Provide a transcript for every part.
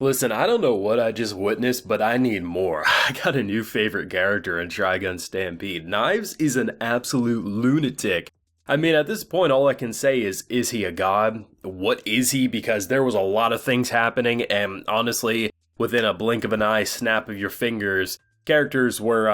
Listen, I don't know what I just witnessed, but I need more. I got a new favorite character in Trigun Stampede. Knives is an absolute lunatic. I mean, at this point, all I can say is he a god? What is he? Because there was a lot of things happening, and honestly, within a blink of an eye, snap of your fingers, characters were,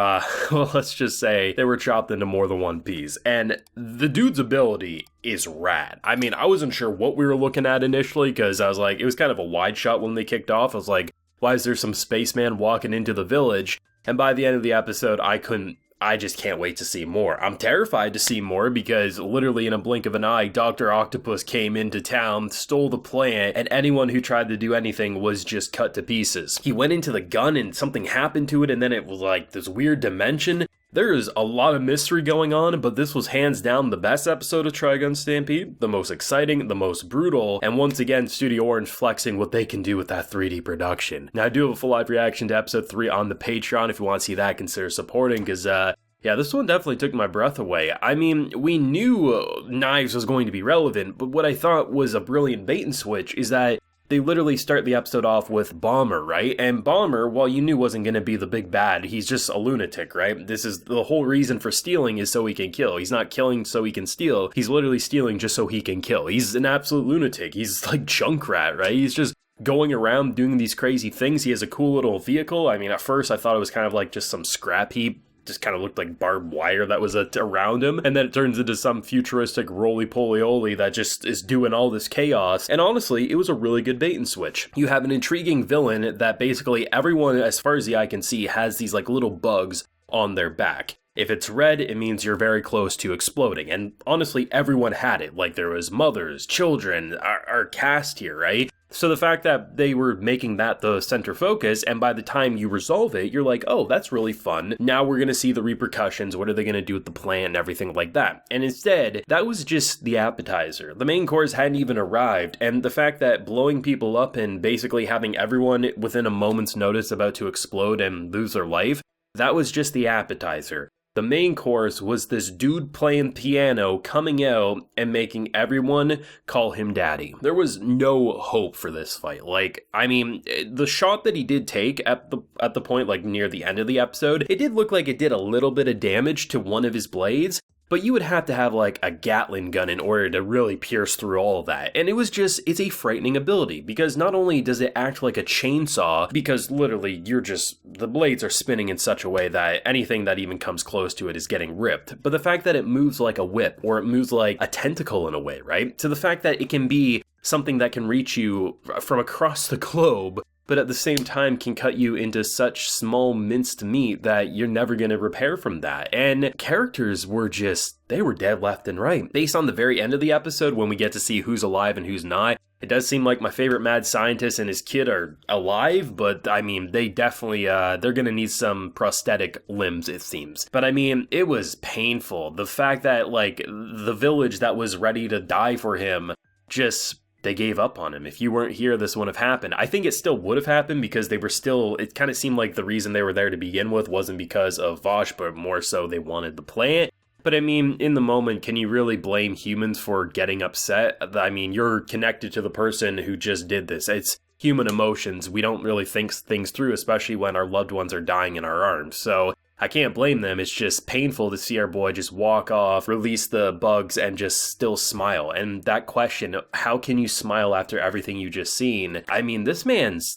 well, let's just say, they were chopped into more than one piece. And the dude's ability is rad. I mean, I wasn't sure what we were looking at initially, because I was like, it was kind of a wide shot when they kicked off. I was like, why is there some spaceman walking into the village? And by the end of the episode, I just can't wait to see more. I'm terrified to see more because literally in a blink of an eye, Dr. Octopus came into town, stole the plant, and anyone who tried to do anything was just cut to pieces. He went into the gun and something happened to it, and then it was like this weird dimension. There is a lot of mystery going on, but this was hands down the best episode of Trigun Stampede, the most exciting, the most brutal, and once again, Studio Orange flexing what they can do with that 3D production. Now, I do have a full live reaction to episode 3 on the Patreon. If you want to see that, consider supporting, because, yeah, this one definitely took my breath away. I mean, we knew Knives was going to be relevant, but what I thought was a brilliant bait and switch is that they literally start the episode off with Bomber, right? And Bomber, while you knew wasn't going to be the big bad, he's just a lunatic, right? This is the whole reason for stealing is so he can kill. He's not killing so he can steal. He's literally stealing just so he can kill. He's an absolute lunatic. He's like Junkrat, right? He's just going around doing these crazy things. He has a cool little vehicle. I mean, at first I thought it was kind of like just some scrap heap. Just kind of looked like barbed wire that was around him, and then it turns into some futuristic roly-poly-oly that just is doing all this chaos. And honestly, it was a really good bait and switch. You have an intriguing villain that basically everyone, as far as the eye can see, has these like little bugs on their back. If it's red, it means you're very close to exploding, and honestly, everyone had it. Like, there was mothers, children, our cast here, right? So the fact that they were making that the center focus, and by the time you resolve it, you're like, oh, that's really fun. Now we're gonna see the repercussions, what are they gonna do with the plant and everything like that. And instead, that was just the appetizer. The main course hadn't even arrived, and the fact that blowing people up and basically having everyone within a moment's notice about to explode and lose their life, that was just the appetizer. The main course was this dude playing piano coming out and making everyone call him daddy. There was no hope for this fight. Like, I mean, the shot that he did take at the point, like near the end of the episode, it did look like it did a little bit of damage to one of his blades, but you would have to have like a Gatling gun in order to really pierce through all of that. And it's a frightening ability because not only does it act like a chainsaw, because literally the blades are spinning in such a way that anything that even comes close to it is getting ripped, but the fact that it moves like a whip or it moves like a tentacle in a way, right? To the fact that it can be something that can reach you from across the globe, but at the same time can cut you into such small minced meat that you're never going to repair from that. And characters were they were dead left and right. Based on the very end of the episode, when we get to see who's alive and who's not, it does seem like my favorite mad scientist and his kid are alive, but I mean, they definitely, they're going to need some prosthetic limbs, it seems. But I mean, it was painful. The fact that, like, the village that was ready to die for him they gave up on him. If you weren't here, this wouldn't have happened. I think it still would have happened because it kind of seemed like the reason they were there to begin with wasn't because of Vosh, but more so they wanted the plant. But I mean, in the moment, can you really blame humans for getting upset? I mean, you're connected to the person who just did this. It's human emotions. We don't really think things through, especially when our loved ones are dying in our arms. So I can't blame them. It's just painful to see our boy just walk off, release the bugs, and just still smile. And that question, how can you smile after everything you just seen? I mean, this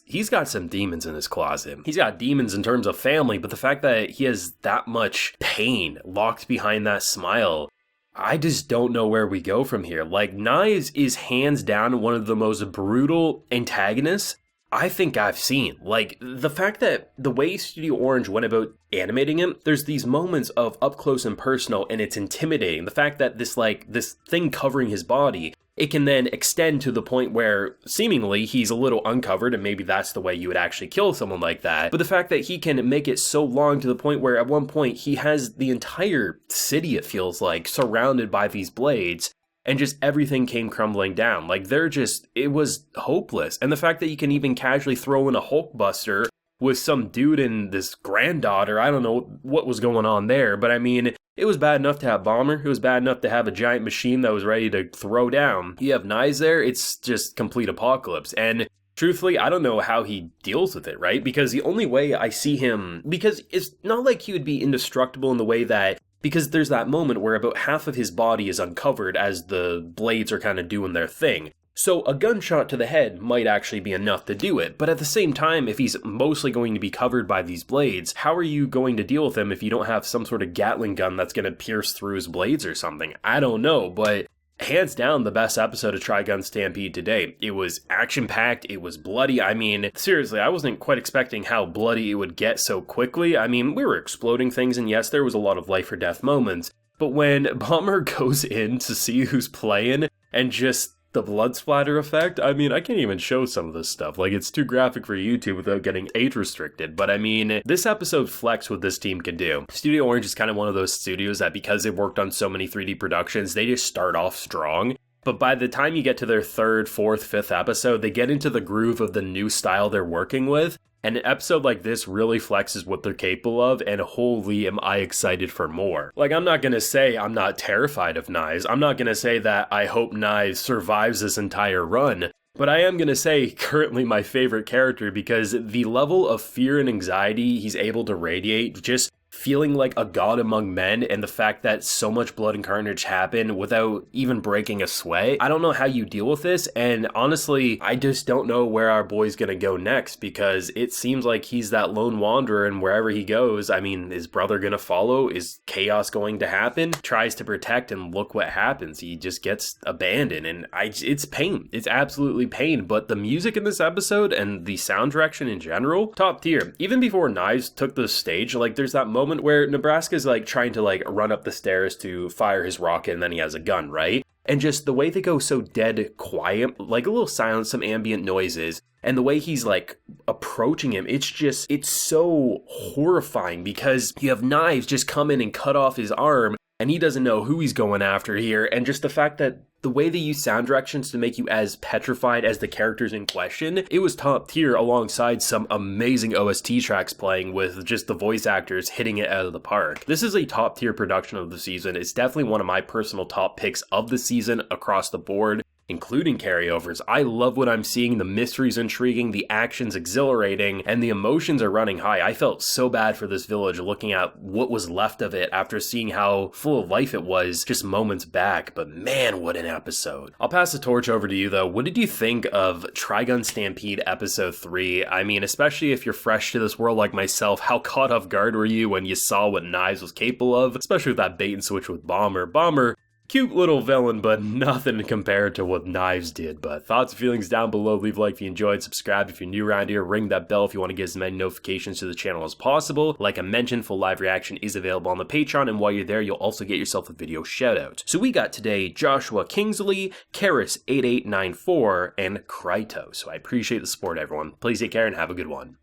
he's got some demons in his closet. He's got demons in terms of family, but the fact that he has that much pain locked behind that smile, I just don't know where we go from here. Like, Knives is hands down one of the most brutal antagonists I think I've seen. Like, the fact that the way Studio Orange went about animating him, there's these moments of up close and personal, and it's intimidating. The fact that this thing covering his body, it can then extend to the point where seemingly he's a little uncovered, and maybe that's the way you would actually kill someone like that. But the fact that he can make it so long to the point where at one point he has the entire city, it feels like, surrounded by these blades, and just everything came crumbling down. Like, it was hopeless. And the fact that you can even casually throw in a Hulkbuster with some dude and this granddaughter, I don't know what was going on there, but I mean, it was bad enough to have Bomber, it was bad enough to have a giant machine that was ready to throw down. You have Knives there, it's just complete apocalypse. And truthfully, I don't know how he deals with it, right? Because the only way I see him, because it's not like he would be indestructible in the way that, because there's that moment where about half of his body is uncovered as the blades are kind of doing their thing. So a gunshot to the head might actually be enough to do it, but at the same time, if he's mostly going to be covered by these blades, how are you going to deal with him if you don't have some sort of Gatling gun that's going to pierce through his blades or something? I don't know, but hands down the best episode of Trigun Stampede today. It was action-packed, it was bloody. I mean, seriously, I wasn't quite expecting how bloody it would get so quickly. I mean, we were exploding things, and yes, there was a lot of life or death moments, but when Bomber goes in to see who's playing, and just the blood splatter effect, I mean, I can't even show some of this stuff. Like, it's too graphic for YouTube without getting age restricted. But I mean, this episode flexed what this team can do. Studio Orange is kind of one of those studios that because they've worked on so many 3D productions, they just start off strong. But by the time you get to their third, fourth, fifth episode, they get into the groove of the new style they're working with. And an episode like this really flexes what they're capable of, and holy am I excited for more. Like, I'm not gonna say I'm not terrified of Knives, I'm not gonna say that I hope Knives survives this entire run, but I am gonna say currently my favorite character because the level of fear and anxiety he's able to radiate, just feeling like a god among men, and the fact that so much blood and carnage happened without even breaking a sweat. I don't know how you deal with this, and honestly, I just don't know where our boy's gonna go next, because it seems like he's that lone wanderer, and wherever he goes, I mean, is brother gonna follow? Is chaos going to happen? Tries to protect, and look what happens. He just gets abandoned, and it's pain. It's absolutely pain, but the music in this episode, and the sound direction in general, top tier. Even before Knives took the stage, like, there's that moment where Nebraska's like trying to like run up the stairs to fire his rocket, and then he has a gun, right? And just the way they go so dead quiet, like a little silence, some ambient noises, and the way he's like approaching him, it's so horrifying, because you have Knives just come in and cut off his arm, and he doesn't know who he's going after here, and just the fact that the way they use sound directions to make you as petrified as the characters in question, it was top tier, alongside some amazing OST tracks playing with just the voice actors hitting it out of the park. This is a top tier production of the season. It's definitely one of my personal top picks of the season across the board, including carryovers. I love what I'm seeing. The mystery's intriguing, the action's exhilarating, and the emotions are running high. I felt so bad for this village looking at what was left of it after seeing how full of life it was just moments back, but man, what an episode. I'll pass the torch over to you though. What did you think of Trigun Stampede episode 3? I mean, especially if you're fresh to this world like myself, how caught off guard were you when you saw what Knives was capable of, especially with that bait and switch with Bomber, cute little villain, but nothing compared to what Knives did. But thoughts and feelings down below. Leave a like if you enjoyed, subscribe if you're new around here, ring that bell if you want to get as many notifications to the channel as possible. Like I mentioned, full live reaction is available on the Patreon, and while you're there, you'll also get yourself a video shout out. So we got today Joshua Kingsley, Karis8894, and Kryto. So I appreciate the support, everyone. Please take care and have a good one.